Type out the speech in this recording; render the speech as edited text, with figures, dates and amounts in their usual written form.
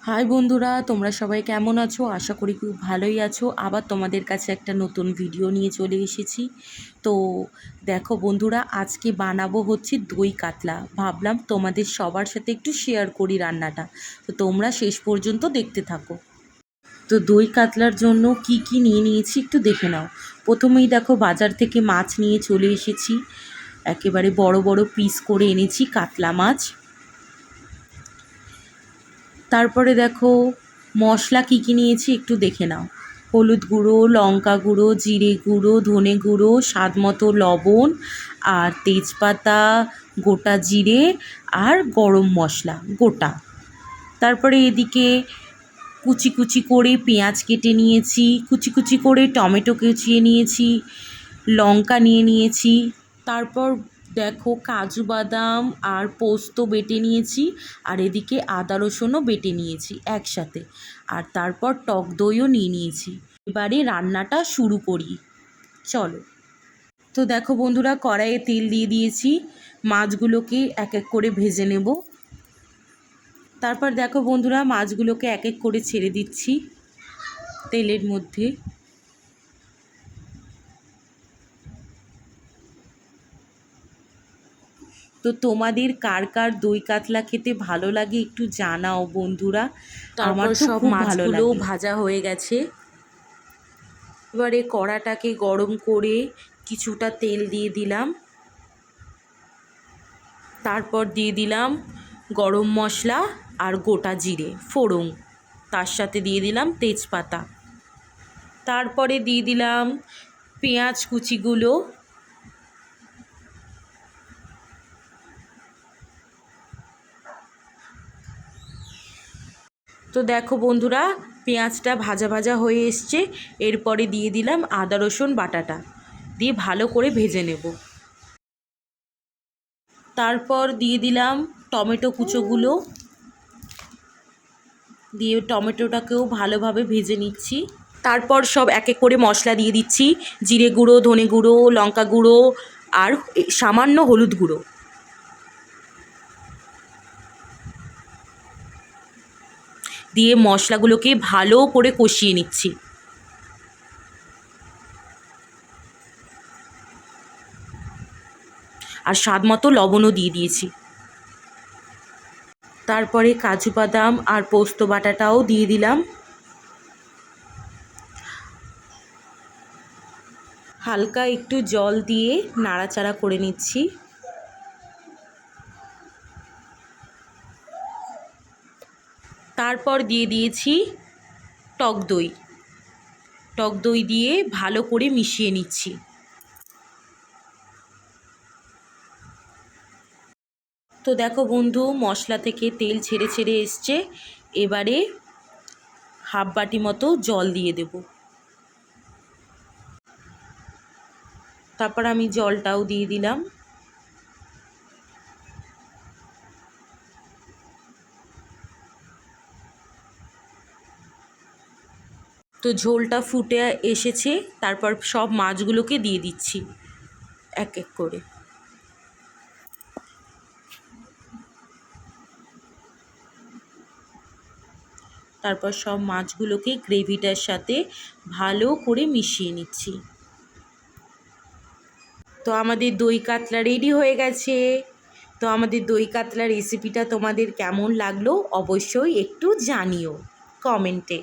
High বন্ধুরা, তোমরা সবাই কেমন আছো? আশা করি খুব ভালোই আছো। আবার তোমাদের কাছে একটা নতুন ভিডিও নিয়ে চলে এসেছি। তো দেখো বন্ধুরা, আজকে বানাবো হচ্ছে দই কাতলা। ভাবলাম তোমাদের সবার সাথে একটু শেয়ার করি রান্নাটা। তো তোমরা শেষ পর্যন্ত দেখতে থাকো। তো দই কাতলার জন্য কি কি নিয়ে নিয়েছি একটু দেখে নাও। প্রথমেই দেখো, বাজার থেকে মাছ নিয়ে চলে এসেছি। একেবারে বড় বড় পিস করে এনেছি কাতলা মাছ। তারপরে দেখো মশলা কী কী নিয়েছি একটু দেখে নাও। হলুদ গুঁড়ো, লঙ্কা গুঁড়ো, জিরে গুঁড়ো, ধনে গুঁড়ো, স্বাদ মতো লবণ, আর তেজপাতা, গোটা জিরে, আর গরম মশলা গোটা। তারপরে এদিকে কুচি কুচি করে পেঁয়াজ কেটে নিয়েছি, কুচি কুচি করে টমেটো কুচিয়ে নিয়েছি, লঙ্কা নিয়ে নিয়েছি। তারপর দেখো কাজু বাদাম আর পোস্ত বেটে নিয়েছি, আর এদিকে আদা রসুনও বেটে নিয়েছি একসাথে। আর তারপর টক দইও নিয়ে নিয়েছি। এবারে রান্নাটা শুরু করি, চলো। তো দেখো বন্ধুরা, কড়াইয়ে তেল দিয়ে দিয়েছি। মাছগুলোকে এক এক করে ভেজে নেব। তারপর দেখো বন্ধুরা, মাছগুলোকে এক এক করে ছেড়ে দিচ্ছি তেলের মধ্যে। তো তোমাদের কার কার দই কাতলা খেতে ভালো লাগে একটু জানাও বন্ধুরা। আমার তো সব মাছগুলো ভাজা হয়ে গেছে। এবারে কড়াটাকে গরম করে কিছুটা তেল দিয়ে দিলাম। তারপর দিয়ে দিলাম গরম মশলা আর গোটা জিরে ফোড়ন, তার সাথে দিয়ে দিলাম তেজপাতা। তারপরে দিয়ে দিলাম পেঁয়াজ কুচিগুলো। তো দেখো বন্ধুরা, পেঁয়াজটা ভাজা ভাজা হয়ে এসছে। এরপরে দিয়ে দিলাম আদা রসুন বাটাটা, দিয়ে ভালো করে ভেজে নেব। তারপর দিয়ে দিলাম টমেটো কুচোগুলো, দিয়ে টমেটোটাকেও ভালোভাবে ভেজে নিচ্ছি। তারপর সব এক এক করে মশলা দিয়ে দিচ্ছি। জিরে গুঁড়ো, ধনে গুঁড়ো, লঙ্কা গুঁড়ো, আর সামান্য হলুদ গুঁড়ো। দিয়ে মশলাগুলোকে ভালো করে কষিয়ে নিচ্ছি। আর স্বাদ মতো লবণও দিয়ে দিয়েছি। তারপরে কাজু বাদাম আর পোস্ত বাটাটাও দিয়ে দিলাম। হালকা একটু জল দিয়ে নাড়াচাড়া করে নিচ্ছি। তারপর দিয়ে দিয়েছি টক দই। টক দই দিয়ে ভালো করে মিশিয়ে নিচ্ছি। তো দেখো বন্ধু, মশলা থেকে তেল ছেড়ে ছেড়ে এসছে। এবারে হাফ বাটি মতো জল দিয়ে দেব। তারপর আমি জলটাও দিয়ে দিলাম। তো ঝোলটা ফুটে এসেছে। তারপর সব মাছগুলোকে দিয়ে দিচ্ছি এক এক করে। তারপর সব মাছগুলোকে গ্রেভিটার সাথে ভালো করে মিশিয়ে নিচ্ছি। তো আমাদের দই কাতলা রেডি হয়ে গেছে। তো আমাদের দই কাতলা রেসিপিটা তোমাদের কেমন লাগলো অবশ্যই একটু জানিও কমেন্টে।